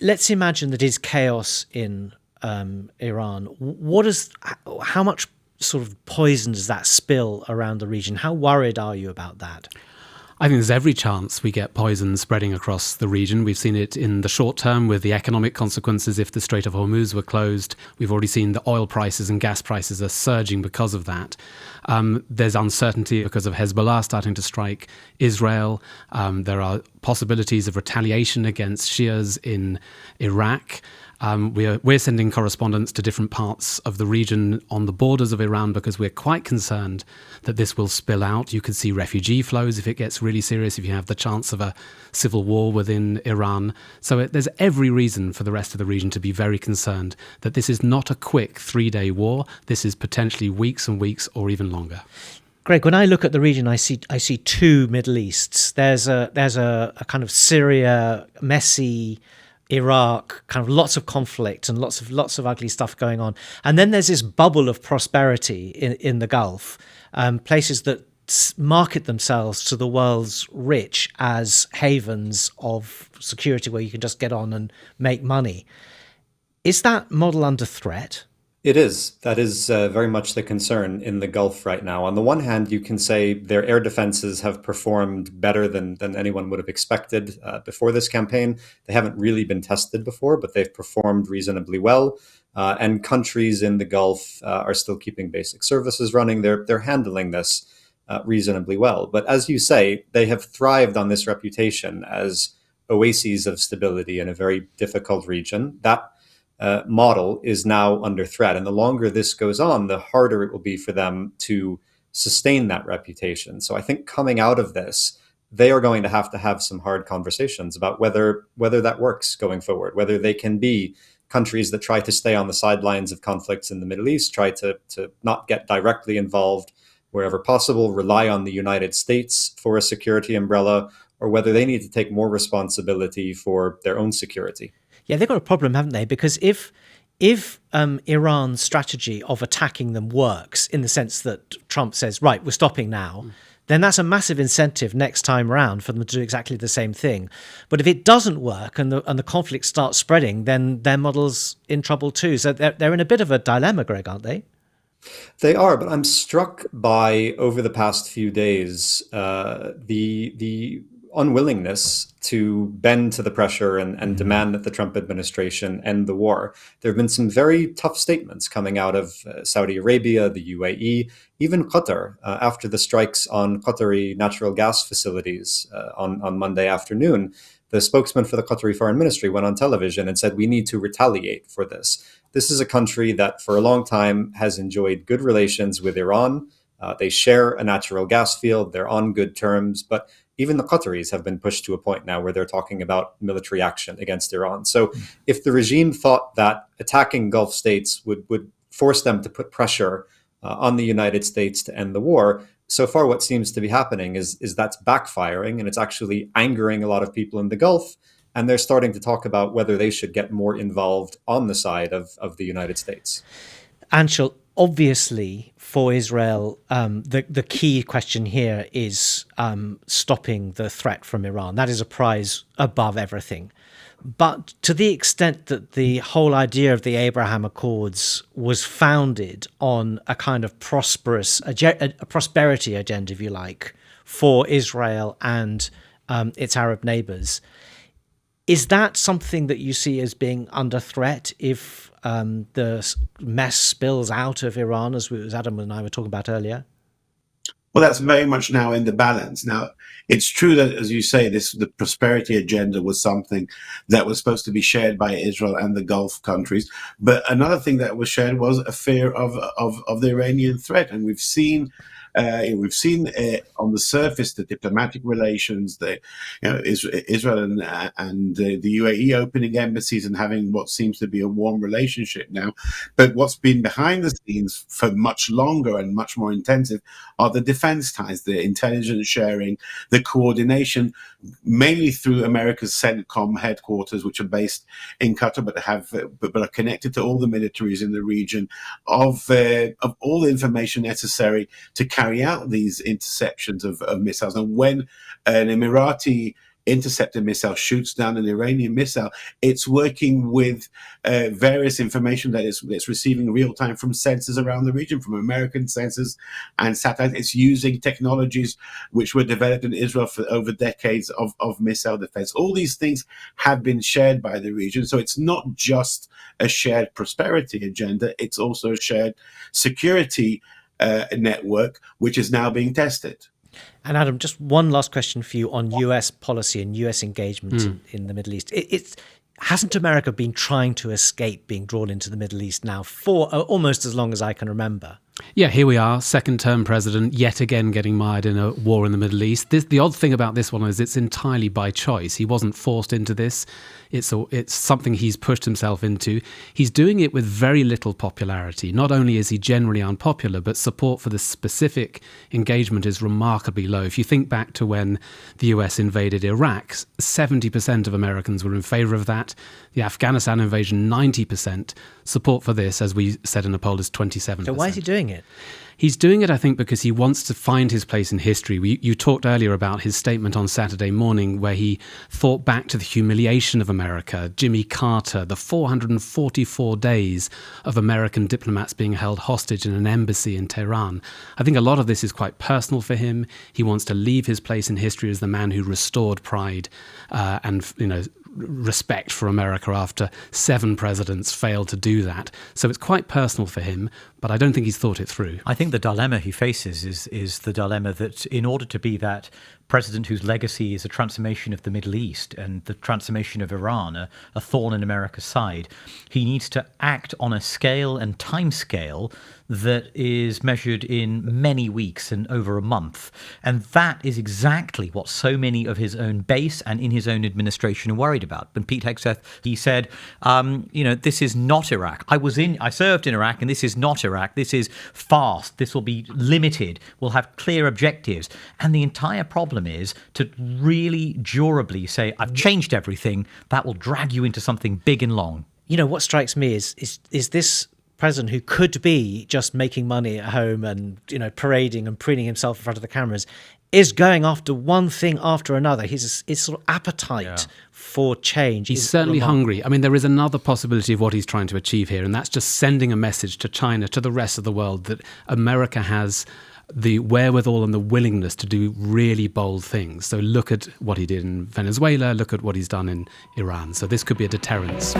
Let's imagine that is chaos in Iran. How much sort of poison does that spill around the region? How worried are you about that? I think there's every chance we get poison spreading across the region. We've seen it in the short term with the economic consequences if the Strait of Hormuz were closed. We've already seen the oil prices and gas prices are surging because of that. There's uncertainty because of Hezbollah starting to strike Israel. There are possibilities of retaliation against Shias in Iraq. We're sending correspondents to different parts of the region on the borders of Iran because we're quite concerned that this will spill out. You could see refugee flows if it gets really serious, if you have the chance of a civil war within Iran. So there's every reason for the rest of the region to be very concerned that this is not a quick 3-day war. This is potentially weeks and weeks or even longer. Greg, when I look at the region, I see two Middle Easts. There's a kind of Syria, messy Iraq, kind of lots of conflict and lots of ugly stuff going on. And then there's this bubble of prosperity in the Gulf, places that market themselves to the world's rich as havens of security where you can just get on and make money. Is that model under threat? It is. That is very much the concern in the Gulf right now. On the one hand, you can say their air defenses have performed better than anyone would have expected before this campaign. They haven't really been tested before, but they've performed reasonably well. And countries in the Gulf are still keeping basic services running. They're handling this reasonably well. But as you say, they have thrived on this reputation as oases of stability in a very difficult region. That model is now under threat. And the longer this goes on, the harder it will be for them to sustain that reputation. So I think coming out of this, they are going to have some hard conversations about whether that works going forward, whether they can be countries that try to stay on the sidelines of conflicts in the Middle East, try to not get directly involved wherever possible, rely on the United States for a security umbrella, or whether they need to take more responsibility for their own security. Yeah, they've got a problem, haven't they? Because if Iran's strategy of attacking them works in the sense that Trump says, right, we're stopping now, then that's a massive incentive next time round for them to do exactly the same thing. But if it doesn't work and the conflict starts spreading, then their model's in trouble too. So they're in a bit of a dilemma, Greg, aren't they? They are, but I'm struck by over the past few days the unwillingness to bend to the pressure and demand that the Trump administration end the war. There have been some very tough statements coming out of Saudi Arabia, the UAE, even Qatar, after the strikes on Qatari natural gas facilities on Monday afternoon. The spokesman for the Qatari Foreign Ministry went on television and said, we need to retaliate for this. This is a country that for a long time has enjoyed good relations with Iran. They share a natural gas field. They're on good terms. But even the Qataris have been pushed to a point now where they're talking about military action against Iran. So if the regime thought that attacking Gulf states would force them to put pressure on the United States to end the war, so far what seems to be happening is that's backfiring, and it's actually angering a lot of people in the Gulf. And they're starting to talk about whether they should get more involved on the side of the United States. Anshul, obviously, for Israel, the key question here is stopping the threat from Iran. That is a prize above everything. But to the extent that the whole idea of the Abraham Accords was founded on a kind of a prosperity agenda, if you like, for Israel and its Arab neighbors, is that something that you see as being under threat if the mess spills out of Iran, as Adam and I were talking about earlier? Well, that's very much now in the balance. Now, it's true that, as you say, the prosperity agenda was something that was supposed to be shared by Israel and the Gulf countries. But another thing that was shared was a fear of the Iranian threat. And we've seen on the surface the diplomatic relations, Israel and the UAE opening embassies and having what seems to be a warm relationship now. But what's been behind the scenes for much longer and much more intensive are the defense ties, the intelligence sharing, the coordination, mainly through America's CENTCOM headquarters, which are based in Qatar, but are connected to all the militaries in the region, of all the information necessary to carry out these interceptions of missiles. And when an Emirati interceptor missile, shoots down an Iranian missile, it's working with various information that it's receiving real time from sensors around the region, from American sensors and satellites. It's using technologies which were developed in Israel for over decades of missile defense. All these things have been shared by the region. So it's not just a shared prosperity agenda, it's also a shared security network, which is now being tested. And Adam, just one last question for you on US policy and US engagement in the Middle East. Hasn't America been trying to escape being drawn into the Middle East now for almost as long as I can remember? Yeah, here we are, second-term president, yet again getting mired in a war in the Middle East. The odd thing about this one is it's entirely by choice. He wasn't forced into this. It's something he's pushed himself into. He's doing it with very little popularity. Not only is he generally unpopular, but support for the specific engagement is remarkably low. If you think back to when the US invaded Iraq, 70% of Americans were in favor of that. The Afghanistan invasion, 90%. Support for this, as we said in a poll, is 27%. So why is he doing it? He's doing it, I think, because he wants to find his place in history. You talked earlier about his statement on Saturday morning where he thought back to the humiliation of America, Jimmy Carter, the 444 days of American diplomats being held hostage in an embassy in Tehran. I think a lot of this is quite personal for him. He wants to leave his place in history as the man who restored pride and, respect for America after 7 presidents failed to do that. So it's quite personal for him, but I don't think he's thought it through. I think the dilemma he faces is the dilemma that in order to be that president whose legacy is a transformation of the Middle East and the transformation of Iran, a thorn in America's side, he needs to act on a scale and time scale that is measured in many weeks and over a month. And that is exactly what so many of his own base and in his own administration are worried about. And Pete Hegseth, he said, this is not Iraq. I served in Iraq, and this is not Iraq. This is fast. This will be limited. We'll have clear objectives. And the entire problem is to really durably say, I've changed everything. That will drag you into something big and long. What strikes me is this president who could be just making money at home and, parading and preening himself in front of the cameras is going after one thing after another. His sort of appetite for change. He's certainly hungry. I mean, there is another possibility of what he's trying to achieve here, and that's just sending a message to China, to the rest of the world, that America has the wherewithal and the willingness to do really bold things. So look at what he did in Venezuela, look at what he's done in Iran. So this could be a deterrence.